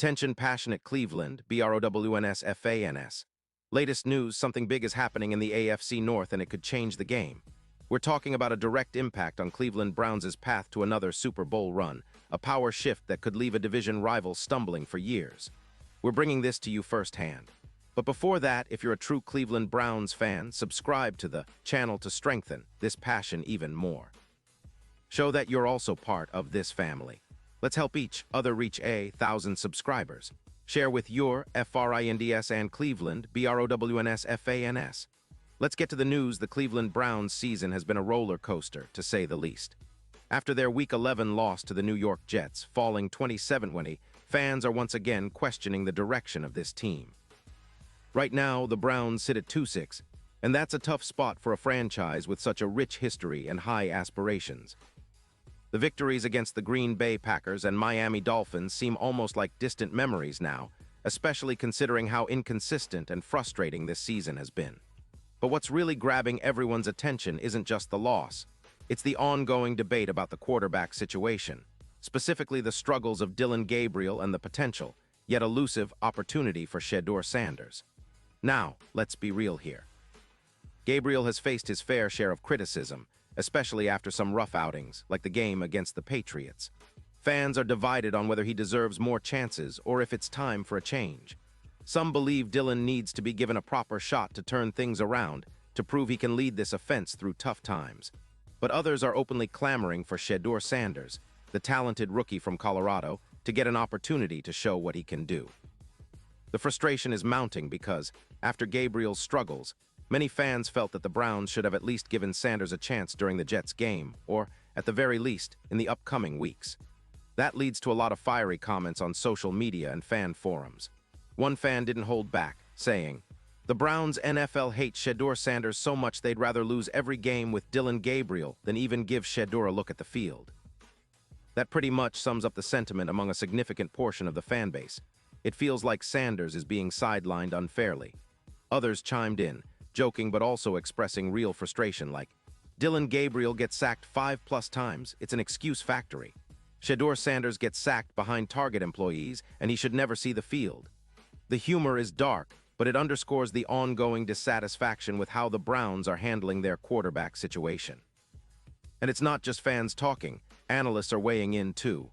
Attention passionate Cleveland, BROWNS. Latest news, something big is happening in the AFC North and it could change the game. We're talking about a direct impact on Cleveland Browns' path to another Super Bowl run, a power shift that could leave a division rival stumbling for years. We're bringing this to you firsthand. But before that, if you're a true Cleveland Browns fan, subscribe to the channel to strengthen this passion even more. Show that you're also part of this family. Let's help each other reach 1,000 subscribers. Share with your FRINDS and Cleveland, BROWNSFANS. Let's get to the news. The Cleveland Browns season has been a roller coaster, to say the least. After their Week 11 loss to the New York Jets, falling 27-20, fans are once again questioning the direction of this team. Right now, the Browns sit at 2-6, and that's a tough spot for a franchise with such a rich history and high aspirations. The victories against the Green Bay Packers and Miami Dolphins seem almost like distant memories now, especially considering how inconsistent and frustrating this season has been. But what's really grabbing everyone's attention isn't just the loss. It's the ongoing debate about the quarterback situation, specifically the struggles of Dillon Gabriel and the potential, yet elusive, opportunity for Shedeur Sanders. Now, let's be real here. Gabriel has faced his fair share of criticism, especially after some rough outings, like the game against the Patriots. Fans are divided on whether he deserves more chances or if it's time for a change. Some believe Dillon needs to be given a proper shot to turn things around, to prove he can lead this offense through tough times. But others are openly clamoring for Shedeur Sanders, the talented rookie from Colorado, to get an opportunity to show what he can do. The frustration is mounting because, after Gabriel's struggles, many fans felt that the Browns should have at least given Sanders a chance during the Jets game, or, at the very least, in the upcoming weeks. That leads to a lot of fiery comments on social media and fan forums. One fan didn't hold back, saying, "The Browns NFL hate Shedeur Sanders so much they'd rather lose every game with Dillon Gabriel than even give Shedeur a look at the field." That pretty much sums up the sentiment among a significant portion of the fan base. It feels like Sanders is being sidelined unfairly. Others chimed in, joking but also expressing real frustration like, "Dillon Gabriel gets sacked 5+ times, it's an excuse factory. Shedeur Sanders gets sacked behind target employees, and he should never see the field." The humor is dark, but it underscores the ongoing dissatisfaction with how the Browns are handling their quarterback situation. And it's not just fans talking, analysts are weighing in too.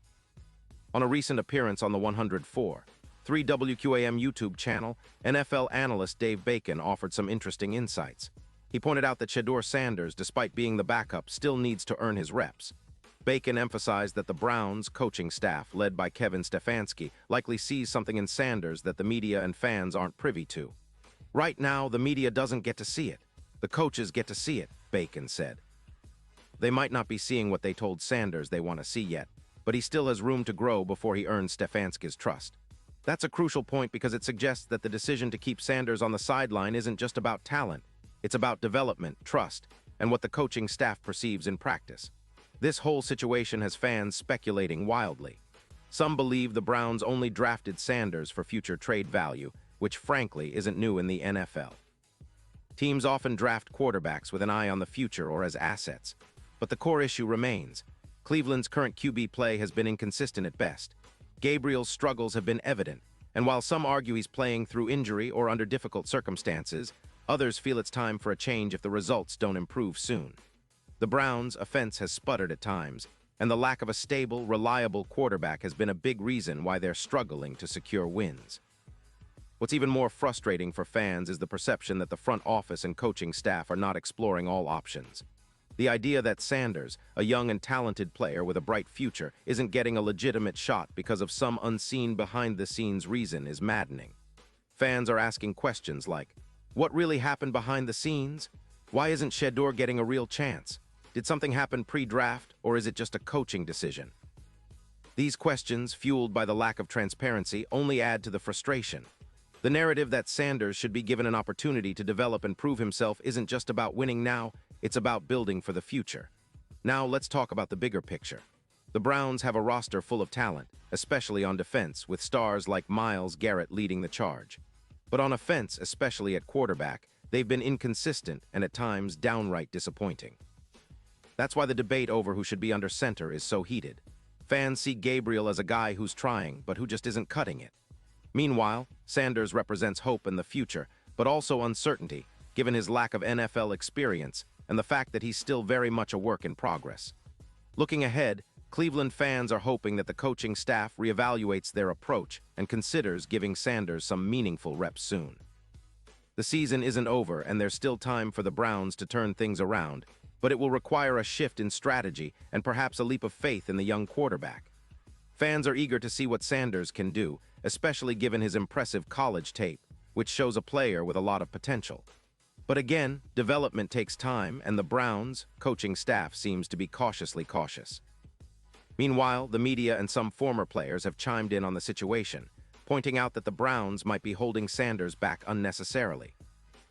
On a recent appearance on the 104.3 WQAM YouTube channel, NFL analyst Dave Bacon offered some interesting insights. He pointed out that Shedeur Sanders, despite being the backup, still needs to earn his reps. Bacon emphasized that the Browns' coaching staff, led by Kevin Stefanski, likely sees something in Sanders that the media and fans aren't privy to. "Right now, the media doesn't get to see it. The coaches get to see it," Bacon said. They might not be seeing what they told Sanders they want to see yet, but he still has room to grow before he earns Stefanski's trust. That's a crucial point because it suggests that the decision to keep Sanders on the sideline isn't just about talent. It's about development, trust, and what the coaching staff perceives in practice. This whole situation has fans speculating wildly. Some believe the Browns only drafted Sanders for future trade value, which frankly isn't new in the NFL. Teams often draft quarterbacks with an eye on the future or as assets. But the core issue remains. Cleveland's current QB play has been inconsistent at best. Gabriel's struggles have been evident, and while some argue he's playing through injury or under difficult circumstances, others feel it's time for a change if the results don't improve soon. The Browns' offense has sputtered at times, and the lack of a stable, reliable quarterback has been a big reason why they're struggling to secure wins. What's even more frustrating for fans is the perception that the front office and coaching staff are not exploring all options. The idea that Sanders, a young and talented player with a bright future, isn't getting a legitimate shot because of some unseen behind-the-scenes reason is maddening. Fans are asking questions like, what really happened behind the scenes? Why isn't Shedeur getting a real chance? Did something happen pre-draft, or is it just a coaching decision? These questions, fueled by the lack of transparency, only add to the frustration. The narrative that Sanders should be given an opportunity to develop and prove himself isn't just about winning now, it's about building for the future. Now let's talk about the bigger picture. The Browns have a roster full of talent, especially on defense, with stars like Myles Garrett leading the charge. But on offense, especially at quarterback, they've been inconsistent and at times downright disappointing. That's why the debate over who should be under center is so heated. Fans see Gabriel as a guy who's trying, but who just isn't cutting it. Meanwhile, Sanders represents hope in the future, but also uncertainty, given his lack of NFL experience and the fact that he's still very much a work in progress. Looking ahead, Cleveland fans are hoping that the coaching staff reevaluates their approach and considers giving Sanders some meaningful reps soon. The season isn't over, and there's still time for the Browns to turn things around, but it will require a shift in strategy and perhaps a leap of faith in the young quarterback. Fans are eager to see what Sanders can do, especially given his impressive college tape, which shows a player with a lot of potential. But again, development takes time, and the Browns' coaching staff seems to be cautiously cautious. Meanwhile, the media and some former players have chimed in on the situation, pointing out that the Browns might be holding Sanders back unnecessarily.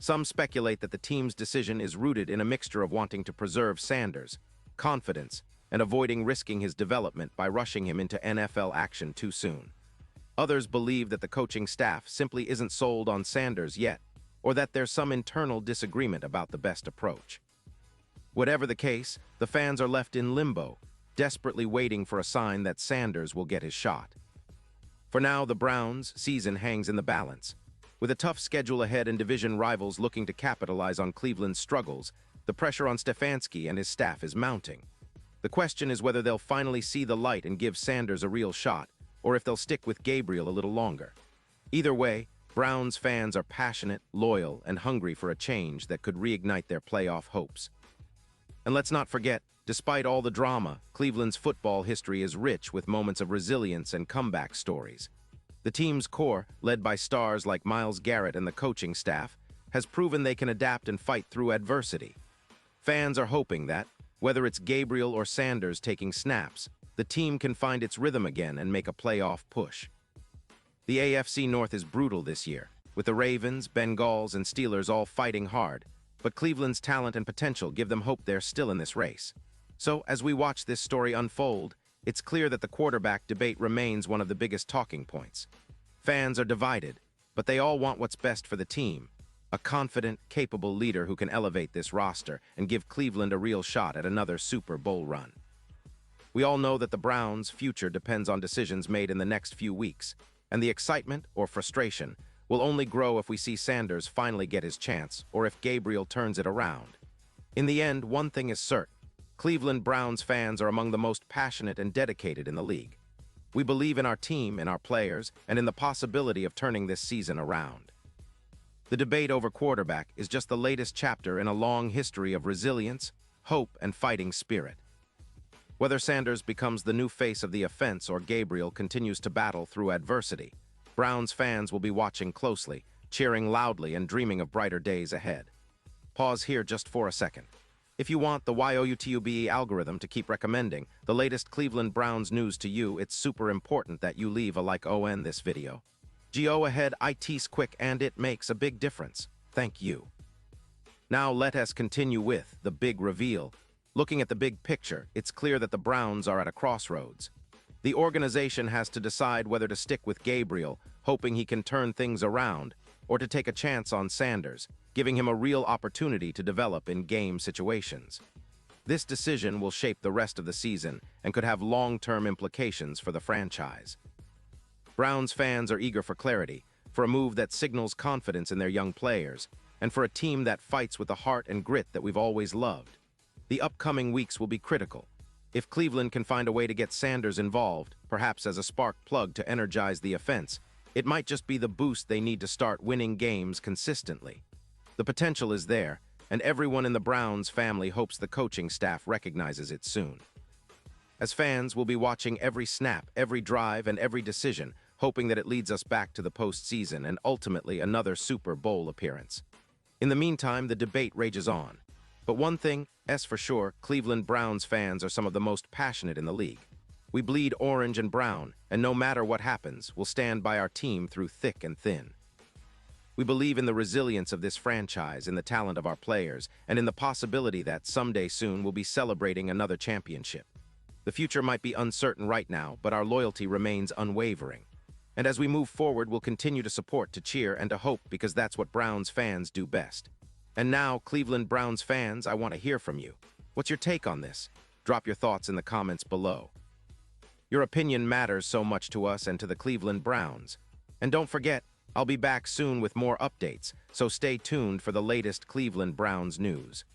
Some speculate that the team's decision is rooted in a mixture of wanting to preserve Sanders, confidence, and avoiding risking his development by rushing him into NFL action too soon. Others believe that the coaching staff simply isn't sold on Sanders yet, or that there's some internal disagreement about the best approach. Whatever the case, the fans are left in limbo, desperately waiting for a sign that Sanders will get his shot. For now, the Browns' season hangs in the balance. With a tough schedule ahead and division rivals looking to capitalize on Cleveland's struggles, the pressure on Stefanski and his staff is mounting. The question is whether they'll finally see the light and give Sanders a real shot, or if they'll stick with Gabriel a little longer. Either way, Browns fans are passionate, loyal, and hungry for a change that could reignite their playoff hopes. And let's not forget, despite all the drama, Cleveland's football history is rich with moments of resilience and comeback stories. The team's core, led by stars like Myles Garrett and the coaching staff, has proven they can adapt and fight through adversity. Fans are hoping that, whether it's Gabriel or Sanders taking snaps, the team can find its rhythm again and make a playoff push. The AFC North is brutal this year, with the Ravens, Bengals, and Steelers all fighting hard, but Cleveland's talent and potential give them hope they're still in this race. So, as we watch this story unfold, it's clear that the quarterback debate remains one of the biggest talking points. Fans are divided, but they all want what's best for the team, a confident, capable leader who can elevate this roster and give Cleveland a real shot at another Super Bowl run. We all know that the Browns' future depends on decisions made in the next few weeks, and the excitement, or frustration, will only grow if we see Sanders finally get his chance, or if Gabriel turns it around. In the end, one thing is certain. Cleveland Browns fans are among the most passionate and dedicated in the league. We believe in our team, in our players, and in the possibility of turning this season around. The debate over quarterback is just the latest chapter in a long history of resilience, hope, and fighting spirit. Whether Sanders becomes the new face of the offense or Gabriel continues to battle through adversity, Browns fans will be watching closely, cheering loudly, and dreaming of brighter days ahead. Pause here just for a second. If you want the YOUTUBE algorithm to keep recommending the latest Cleveland Browns news to you, it's super important that you leave a like on this video. Go ahead, it's quick and it makes a big difference. Thank you. Now let us continue with the big reveal. Looking at the big picture, it's clear that the Browns are at a crossroads. The organization has to decide whether to stick with Gabriel, hoping he can turn things around, or to take a chance on Sanders, giving him a real opportunity to develop in game situations. This decision will shape the rest of the season and could have long-term implications for the franchise. Browns fans are eager for clarity, for a move that signals confidence in their young players, and for a team that fights with the heart and grit that we've always loved. The upcoming weeks will be critical. If Cleveland can find a way to get Sanders involved, perhaps as a spark plug to energize the offense, it might just be the boost they need to start winning games consistently. The potential is there, and everyone in the Browns family hopes the coaching staff recognizes it soon. As fans, we'll be watching every snap, every drive, and every decision, hoping that it leads us back to the postseason and ultimately another Super Bowl appearance. In the meantime, the debate rages on. But one thing is for sure, Cleveland Browns fans are some of the most passionate in the league. We bleed orange and brown, and no matter what happens, we'll stand by our team through thick and thin. We believe in the resilience of this franchise, in the talent of our players, and in the possibility that someday soon we'll be celebrating another championship. The future might be uncertain right now, but our loyalty remains unwavering. And as we move forward, we'll continue to support, to cheer, and to hope, because that's what Browns fans do best. And now, Cleveland Browns fans, I want to hear from you. What's your take on this? Drop your thoughts in the comments below. Your opinion matters so much to us and to the Cleveland Browns. And don't forget, I'll be back soon with more updates, so stay tuned for the latest Cleveland Browns news.